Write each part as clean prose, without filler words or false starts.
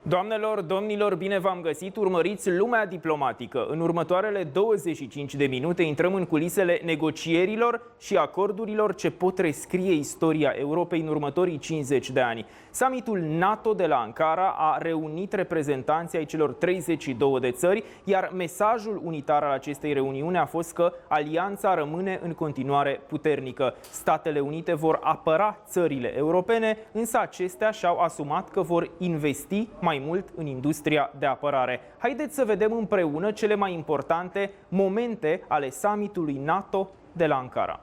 Doamnelor, domnilor, bine v-am găsit! Urmăriți Lumea Diplomatică. În următoarele 25 de minute intrăm în culisele negocierilor și acordurilor ce pot rescrie istoria Europei în următorii 50 de ani. Summitul NATO de la Ankara a reunit reprezentanții ai celor 32 de țări, iar mesajul unitar al acestei reuniuni a fost că alianța rămâne în continuare puternică. Statele Unite vor apăra țările europene, însă acestea și-au asumat că vor investi mai mult în industria de apărare. Haideți să vedem împreună cele mai importante momente ale summitului NATO de la Ankara.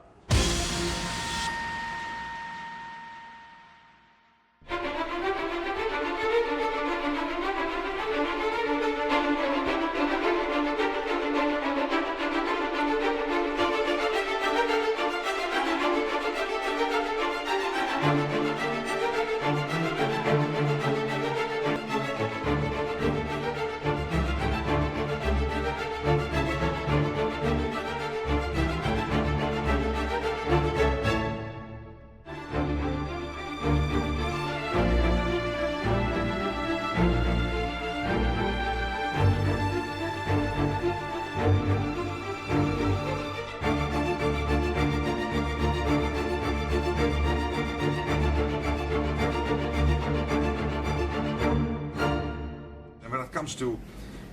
To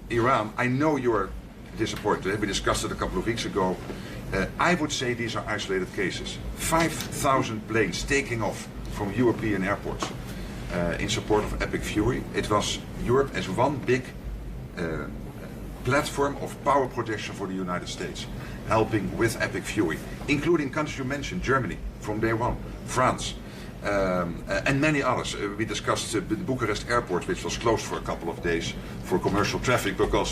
Iran, I know you're disappointed. We discussed it a couple of weeks ago. I would say these are isolated cases. 5,000 planes taking off from European airports in support of Epic Fury. It was Europe as one big platform of power projection for the United States, helping with Epic Fury, including countries you mentioned, Germany from day one, France, and many others. We discussed the Bucharest airport, which was closed for a couple of days for commercial traffic because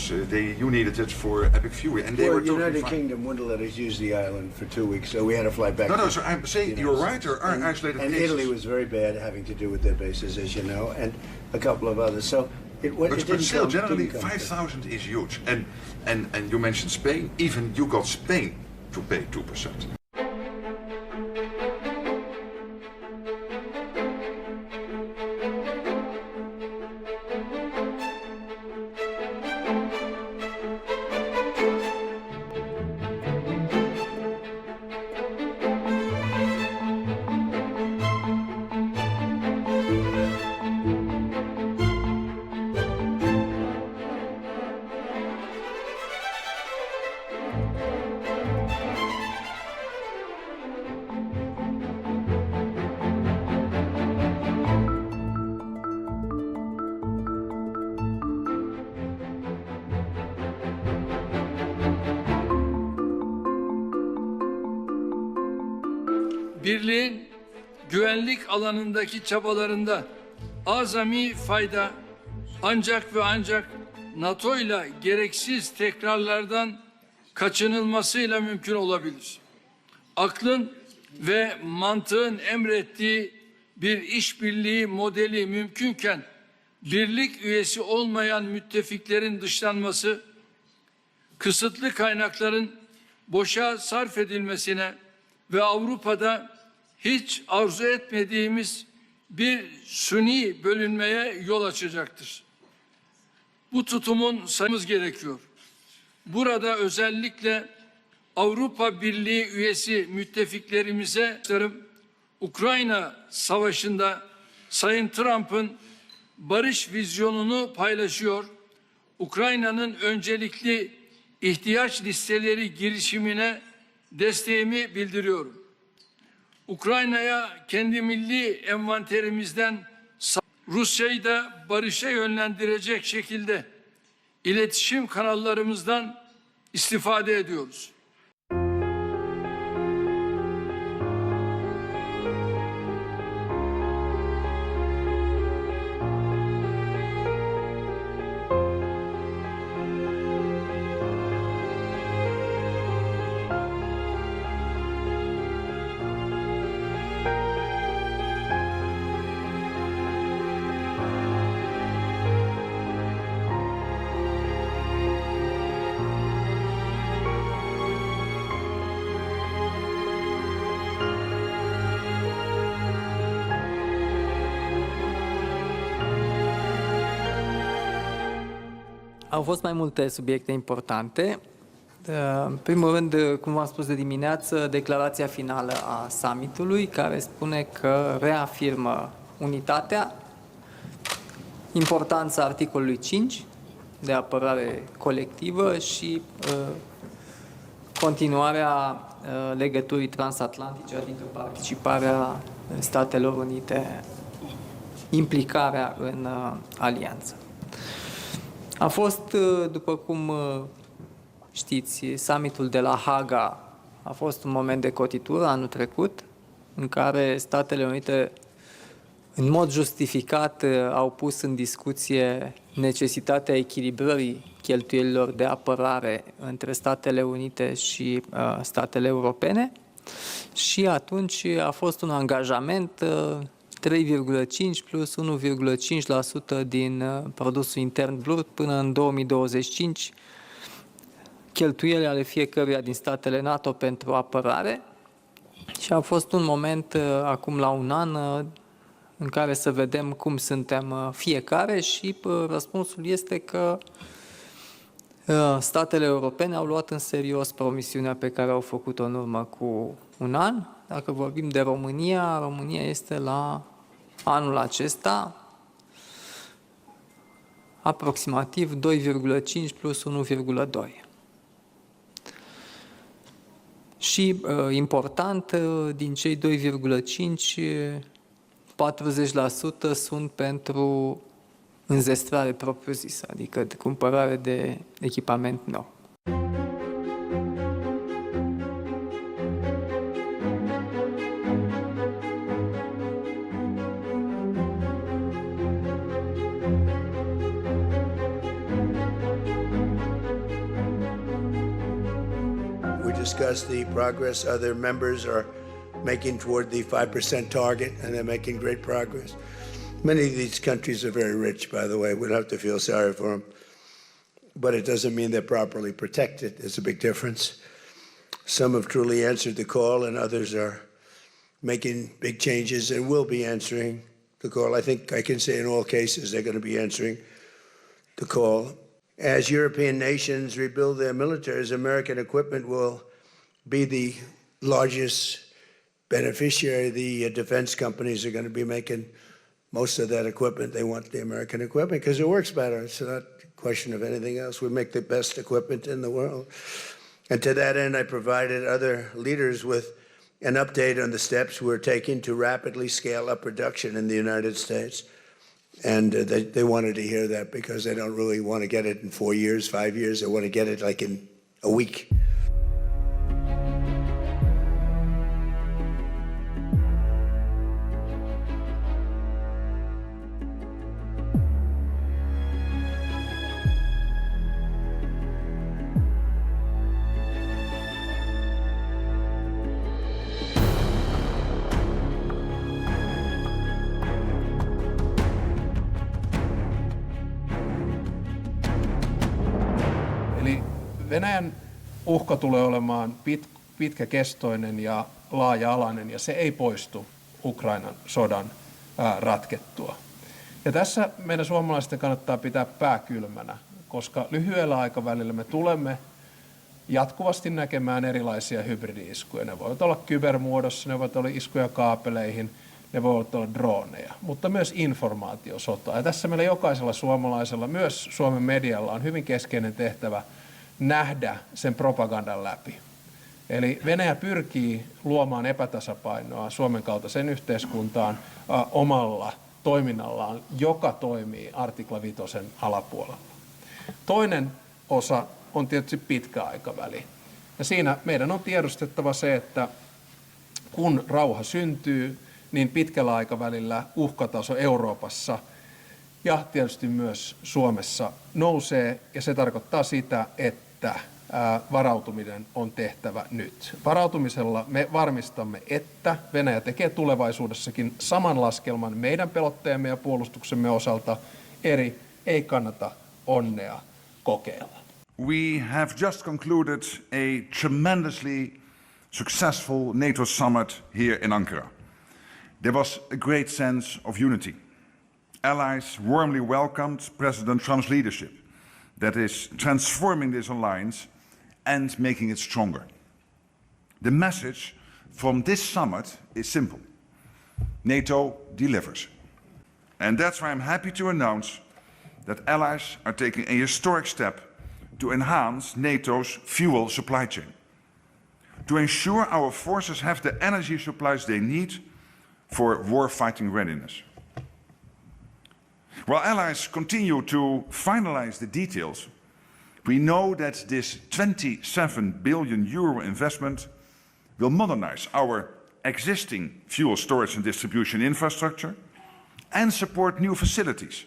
you needed it for Epic Fury, and they were totally United fine. Kingdom wouldn't let us use the island for 2 weeks, so we had to fly back. No, so I'm saying you're right. There are isolated and cases. Italy was very bad, having to do with their bases, as you know, and a couple of others. So But still, generally 5,000 is huge. And you mentioned Spain. Even you got Spain to pay 2%. Birliğin güvenlik alanındaki çabalarında azami fayda ancak ve ancak NATO ile gereksiz tekrarlardan kaçınılmasıyla mümkün olabilir. Aklın ve mantığın emrettiği bir işbirliği modeli mümkünken birlik üyesi olmayan müttefiklerin dışlanması, kısıtlı kaynakların boşa sarf edilmesine ve Avrupa'da hiç arzu etmediğimiz bir suni bölünmeye yol açacaktır. Bu tutumun sayımız gerekiyor. Burada özellikle Avrupa Birliği üyesi müttefiklerimize Ukrayna Savaşı'nda Sayın Trump'ın barış vizyonunu paylaşıyor. Ukrayna'nın öncelikli ihtiyaç listeleri girişimine desteğimi bildiriyorum. Ukrayna'ya kendi milli envanterimizden Rusya'yı da barışa yönlendirecek şekilde iletişim kanallarımızdan istifade ediyoruz. Au fost mai multe subiecte importante. În primul rând, cum v-am spus de dimineață, declarația finală a summitului, care spune că reafirmă unitatea, importanța articolului 5 de apărare colectivă și continuarea legăturii transatlantice, adică participarea Statelor Unite, implicarea în alianță. A fost, după cum știți, summitul de la Haga a fost un moment de cotitură anul trecut, în care Statele Unite, în mod justificat, au pus în discuție necesitatea echilibrării cheltuielilor de apărare între Statele Unite și statele europene și atunci a fost un angajament 3,5 plus 1,5% din produsul intern brut până în 2025, cheltuielile ale fiecăruia din statele NATO pentru apărare și a fost un moment acum la un an în care să vedem cum suntem fiecare și răspunsul este că statele europene au luat în serios promisiunea pe care au făcut-o în urmă cu un an. Dacă vorbim de România, România este la anul acesta aproximativ 2,5 plus 1,2. Și important, din cei 2,5, 40% sunt pentru înzestrare propriu-zisă, adică de cumpărare de echipament nou. We discussed the progress other members are making toward the 5% target, and they're making great progress. Many of these countries are very rich, by the way. We don't have to feel sorry for them. But it doesn't mean they're properly protected. There's a big difference. Some have truly answered the call, and others are making big changes and will be answering the call. I think I can say in all cases they're going to be answering the call. As European nations rebuild their militaries, American equipment will be the largest beneficiary. The defense companies are going to be making most of that equipment. They want the American equipment because it works better. It's not a question of anything else. We make the best equipment in the world. And to that end, I provided other leaders with an update on the steps we're taking to rapidly scale up production in the United States. And they wanted to hear that because they don't really want to get it in 4 years, 5 years. They want to get it like in a week. Eli Venäjän uhka tulee olemaan pitkäkestoinen ja laaja-alainen, ja se ei poistu Ukrainan sodan ratkettua. Ja tässä meidän suomalaisten kannattaa pitää pää kylmänä, koska lyhyellä aikavälillä me tulemme jatkuvasti näkemään erilaisia hybridi-iskuja. Ne voivat olla kybermuodossa, ne voivat olla iskuja kaapeleihin, ne voivat olla droneja, mutta myös informaatiosotaa. Ja tässä meillä jokaisella suomalaisella, myös Suomen medialla, on hyvin keskeinen tehtävä nähdä sen propagandan läpi. Eli Venäjä pyrkii luomaan epätasapainoa Suomen kaltaisen yhteiskuntaan omalla toiminnallaan, joka toimii artikla 5 alapuolella. Toinen osa on tietysti pitkä aikaväli. Ja siinä meidän on tiedostettava se, että kun rauha syntyy, niin pitkällä aikavälillä uhkataso Euroopassa ja tietysti myös Suomessa nousee, ja se tarkoittaa sitä, että varautuminen on tehtävä nyt. Varautumisella me varmistamme, että Venäjä tekee tulevaisuudessakin saman laskelman meidän pelotteemme ja puolustuksemme osalta, ei kannata onnea kokeilla. We have just concluded a tremendously successful NATO summit here in Ankara. There was a great sense of unity. Allies warmly welcomed President Trump's leadership. that is transforming this alliance and making it stronger. The message from this summit is simple. NATO delivers. And that's why I'm happy to announce that allies are taking a historic step to enhance NATO's fuel supply chain, to ensure our forces have the energy supplies they need for war-fighting readiness. While allies continue to finalize the details, we know that this 27 billion euro investment will modernize our existing fuel storage and distribution infrastructure and support new facilities,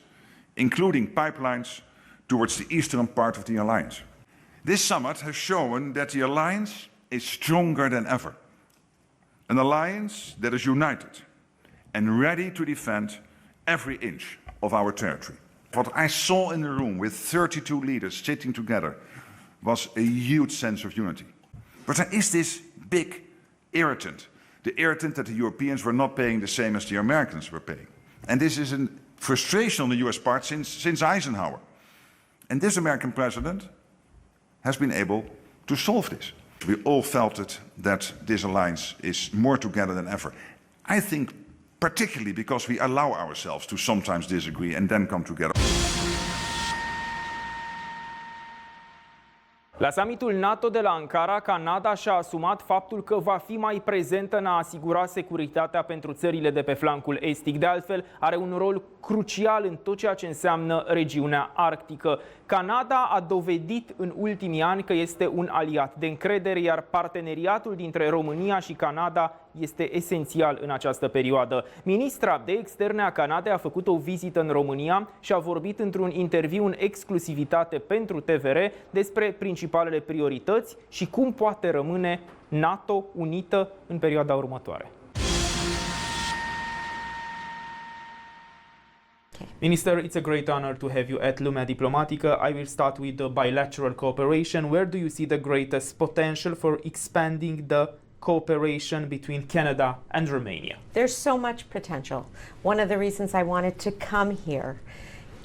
including pipelines towards the eastern part of the alliance. This summit has shown that the alliance is stronger than ever, an alliance that is united and ready to defend every inch of our territory. What I saw in the room with 32 leaders sitting together was a huge sense of unity. But there is this big irritant, the irritant that the Europeans were not paying the same as the Americans were paying. And this is a frustration on the US part since Eisenhower. And this American president has been able to solve this. We all felt it, that this alliance is more together than ever. I think particularly because we allow ourselves to sometimes disagree and then come together. La summitul NATO de la Ankara, Canada și-a asumat faptul că va fi mai prezentă în a asigura securitatea pentru țările de pe flancul estic. De altfel, are un rol crucial în tot ceea ce înseamnă regiunea arctică. Canada a dovedit în ultimii ani că este un aliat de încredere, iar parteneriatul dintre România și Canada este esențial în această perioadă. Ministra de Externe a Canadei a făcut o vizită în România și a vorbit într-un interviu în exclusivitate pentru TVR despre principalele priorități și cum poate rămâne NATO unită în perioada următoare. Minister, it's a great honor to have you at Lumea Diplomatică. I will start with the bilateral cooperation. Where do you see the greatest potential for expanding the cooperation between Canada and Romania? There's so much potential. One of the reasons I wanted to come here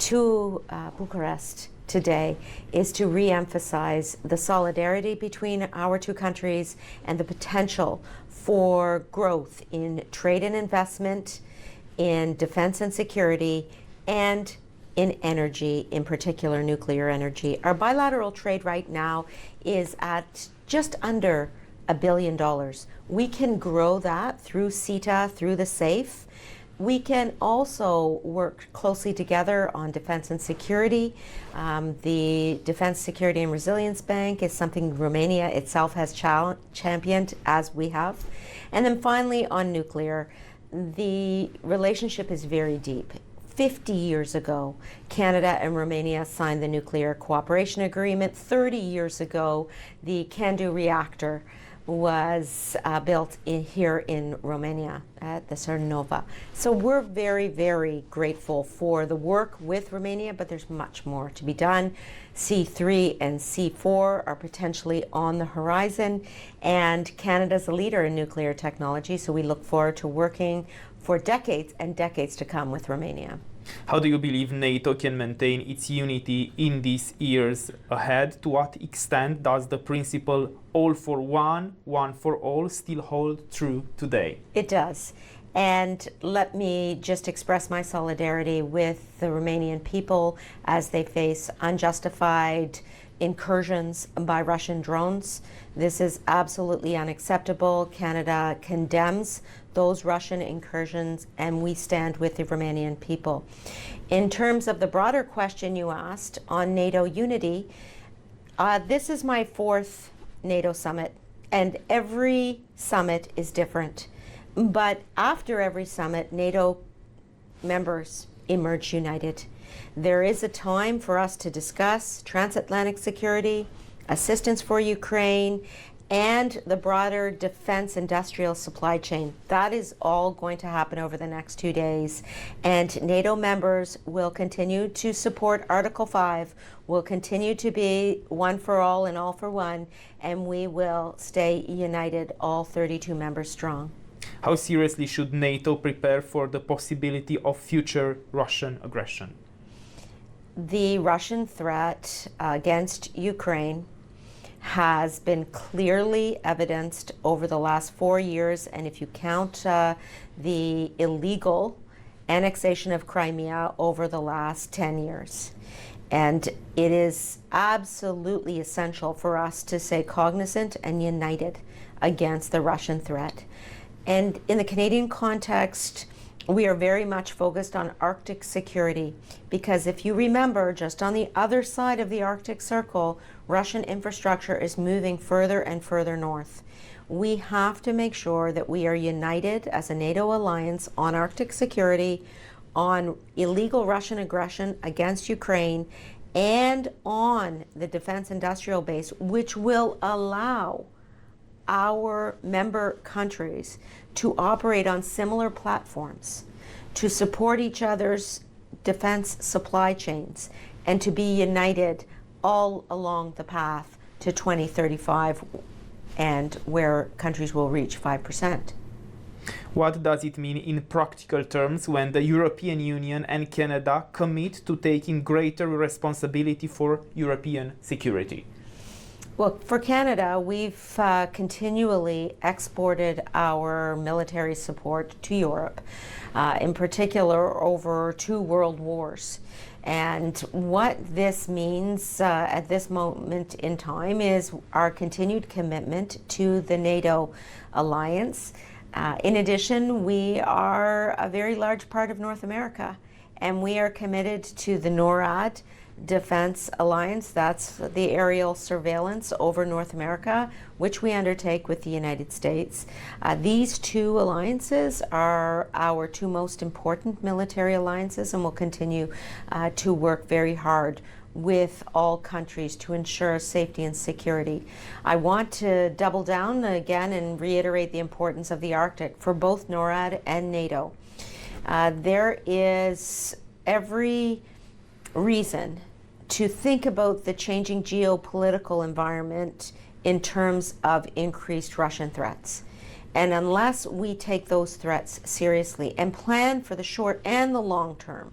to Bucharest today is to re-emphasize the solidarity between our two countries and the potential for growth in trade and investment, in defense and security, and in energy, in particular nuclear energy. Our bilateral trade right now is at just under $1 billion. We can grow that through CETA, through the SAFE. We can also work closely together on defense and security. The Defense, Security and Resilience Bank is something Romania itself has championed, as we have. And then finally on nuclear, the relationship is very deep. 50 years ago, Canada and Romania signed the Nuclear Cooperation Agreement. 30 years ago, the CANDU reactor was built here in Romania at the Cernova. So we're very, very grateful for the work with Romania, but there's much more to be done. C3 and C4 are potentially on the horizon, and Canada's a leader in nuclear technology, so we look forward to working for decades and decades to come with Romania. How do you believe NATO can maintain its unity in these years ahead? To what extent does the principle all for one, one for all still hold true today? It does. And let me just express my solidarity with the Romanian people as they face unjustified incursions by Russian drones. This is absolutely unacceptable. Canada condemns those Russian incursions, and we stand with the Romanian people. In terms of the broader question you asked on NATO unity, this is my 4th NATO summit, and every summit is different. But after every summit, NATO members emerge united. There is a time for us to discuss transatlantic security, assistance for Ukraine, and the broader defense industrial supply chain. That is all going to happen over the next 2 days. And NATO members will continue to support Article 5, will continue to be one for all and all for one, and we will stay united, all 32 members strong. How seriously should NATO prepare for the possibility of future Russian aggression? the Russian threat against Ukraine has been clearly evidenced over the last 4 years, and if you count the illegal annexation of Crimea over the last 10 years. And it is absolutely essential for us to stay cognizant and united against the Russian threat. And in the Canadian context, we are very much focused on Arctic security, because if you remember, just on the other side of the Arctic Circle, Russian infrastructure is moving further and further north. We have to make sure that we are united as a NATO alliance on Arctic security, on illegal Russian aggression against Ukraine, and on the defense industrial base, which will allow our member countries to operate on similar platforms, to support each other's defense supply chains, and to be united all along the path to 2035, and where countries will reach 5%. What does it mean in practical terms when the European Union and Canada commit to taking greater responsibility for European security? Well, for Canada, we've continually exported our military support to Europe, in particular over 2 world wars. And what this means at this moment in time is our continued commitment to the NATO alliance. In addition, we are a very large part of North America, and we are committed to the NORAD Defense Alliance. That's the aerial surveillance over North America, which we undertake with the United States. These 2 alliances are our 2 most important military alliances, and will continue to work very hard with all countries to ensure safety and security. I want to double down again and reiterate the importance of the Arctic for both NORAD and NATO. There is every reason to think about the changing geopolitical environment in terms of increased Russian threats. And unless we take those threats seriously and plan for the short and the long term,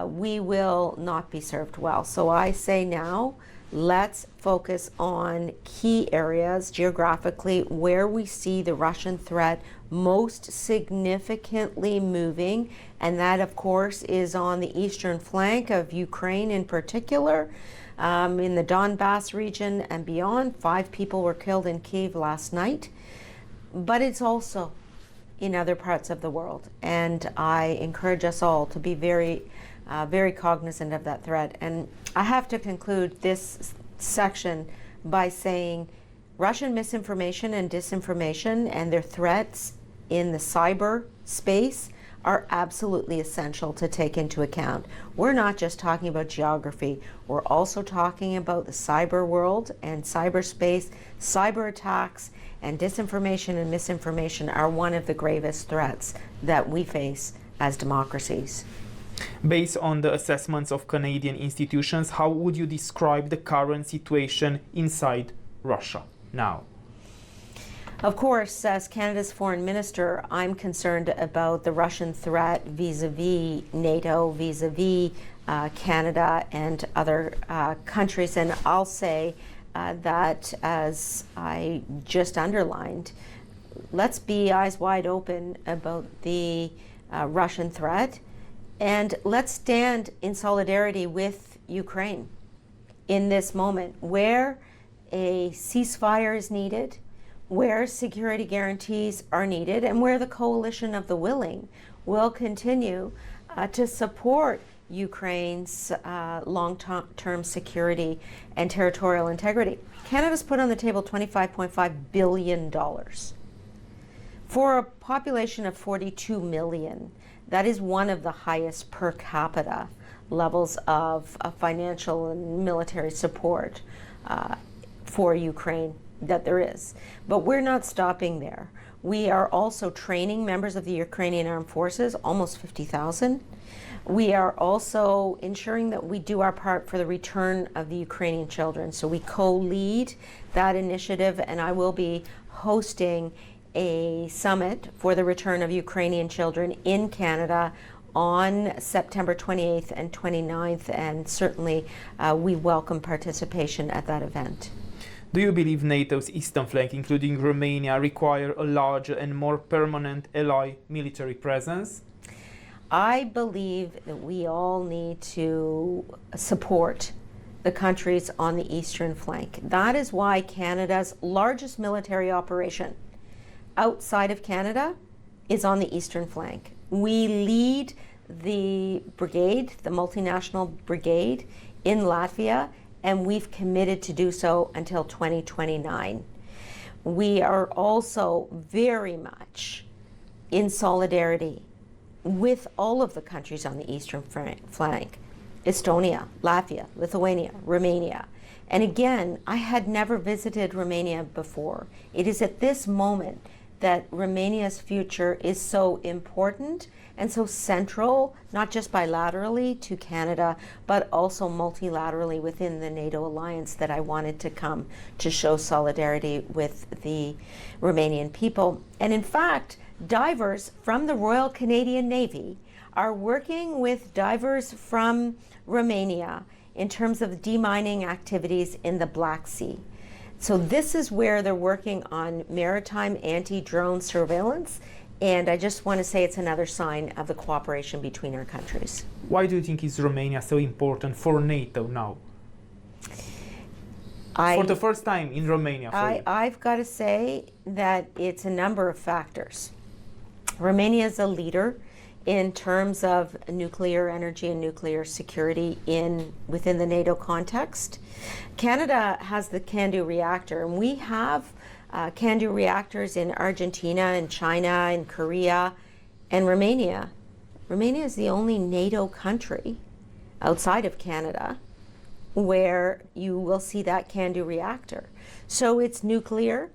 we will not be served well. So I say now, let's focus on key areas geographically where we see the Russian threat most significantly moving, and that of course is on the eastern flank of Ukraine in particular, in the Donbass region and beyond. 5 people were killed in Kyiv last night, but it's also in other parts of the world, and I encourage us all to be very cognizant of that threat. And I have to conclude this section by saying Russian misinformation and disinformation and their threats in the cyber space are absolutely essential to take into account. We're not just talking about geography, we're also talking about the cyber world and cyberspace. Cyber attacks and disinformation and misinformation are one of the gravest threats that we face as democracies. Based on the assessments of Canadian institutions, how would you describe the current situation inside Russia now? Of course, as Canada's foreign minister, I'm concerned about the Russian threat vis-a-vis NATO, vis-a-vis Canada and other countries. And I'll say that, as I just underlined, let's be eyes wide open about the Russian threat, and let's stand in solidarity with Ukraine in this moment where a ceasefire is needed, where security guarantees are needed, and where the coalition of the willing will continue to support Ukraine's long-term security and territorial integrity. Canada's put on the table $25.5 billion. For a population of 42 million, that is one of the highest per capita levels of financial and military support for Ukraine that there is. But we're not stopping there. We are also training members of the Ukrainian Armed Forces, almost 50,000. We are also ensuring that we do our part for the return of the Ukrainian children. So we co-lead that initiative, and I will be hosting a summit for the return of Ukrainian children in Canada on September 28th and 29th, and certainly we welcome participation at that event. Do you believe NATO's eastern flank, including Romania, require a larger and more permanent ally military presence? I believe that we all need to support the countries on the eastern flank. That is why Canada's largest military operation outside of Canada is on the eastern flank. We lead the brigade, the multinational brigade in Latvia, and we've committed to do so until 2029. We are also very much in solidarity with all of the countries on the eastern flank. Estonia, Latvia, Lithuania, Romania. And again, I had never visited Romania before. It is at this moment that Romania's future is so important and so central, not just bilaterally to Canada, but also multilaterally within the NATO alliance, that I wanted to come to show solidarity with the Romanian people. And in fact, divers from the Royal Canadian Navy are working with divers from Romania in terms of demining activities in the Black Sea. So this is where they're working on maritime anti-drone surveillance, and I just want to say it's another sign of the cooperation between our countries. Why do you think is Romania so important for NATO now? For the first time in Romania for you. I've got to say that it's a number of factors. Romania is a leader in terms of nuclear energy and nuclear security within the NATO context. Canada has the CANDU reactor, and we have CANDU reactors in Argentina and China and Korea and Romania. Romania is the only NATO country outside of Canada where you will see that CANDU reactor. So it's nuclear,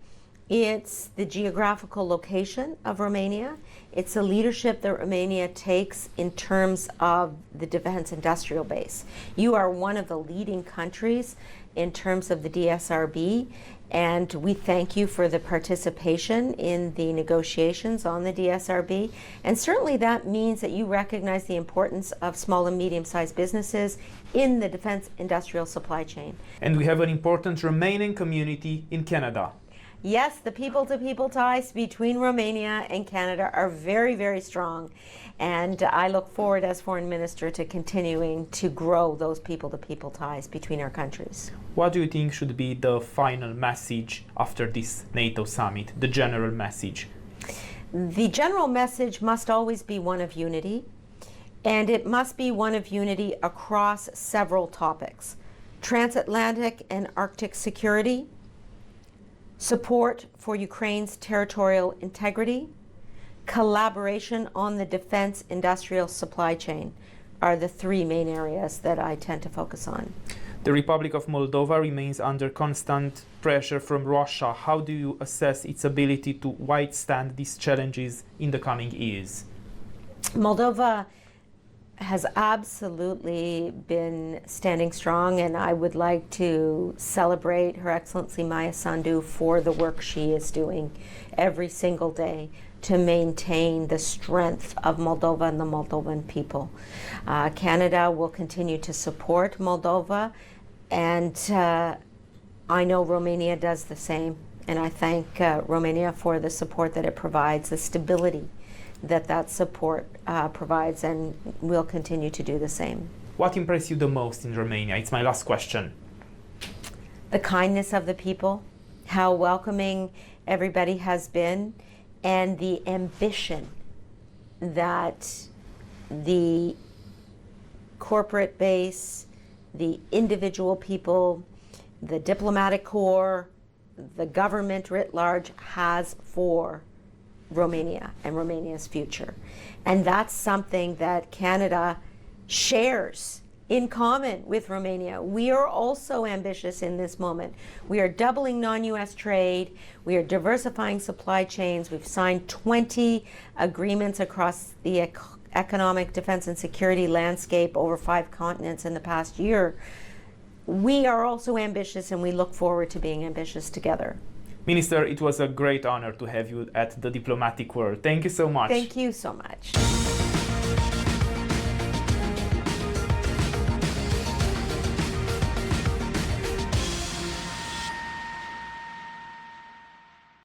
it's the geographical location of Romania, it's the leadership that Romania takes in terms of the defense industrial base. You are one of the leading countries in terms of the DSRB, and we thank you for the participation in the negotiations on the DSRB. And certainly that means that you recognize the importance of small and medium-sized businesses in the defense industrial supply chain. And we have an important Romanian community in Canada. Yes, the people-to-people ties between Romania and Canada are very, very strong. And I look forward as Foreign Minister to continuing to grow those people-to-people ties between our countries. What do you think should be the final message after this NATO summit, the general message? The general message must always be one of unity, and it must be one of unity across several topics: transatlantic and Arctic security, support for Ukraine's territorial integrity, collaboration on the defense industrial supply chain are the three main areas that I tend to focus on. The Republic of Moldova remains under constant pressure from Russia. How do you assess its ability to withstand these challenges in the coming years? Moldova has absolutely been standing strong, and I would like to celebrate Her Excellency Maia Sandu for the work she is doing every single day to maintain the strength of Moldova and the Moldovan people. Canada will continue to support Moldova, and I know Romania does the same, and I thank Romania for the support that it provides, the stability that support provides, and will continue to do the same. What impressed you the most in Romania? It's my last question. The kindness of the people, how welcoming everybody has been, and the ambition that the corporate base, the individual people, the diplomatic corps, the government writ large has for Romania and Romania's future. And that's something that Canada shares in common with Romania. We are also ambitious in this moment. We are doubling non-US trade. We are diversifying supply chains. We've signed 20 agreements across the economic, defense, and security landscape over 5 continents in the past year. We are also ambitious, and we look forward to being ambitious together. Minister, it was a great honor to have you at the diplomatic world. Thank you so much. Thank you so much.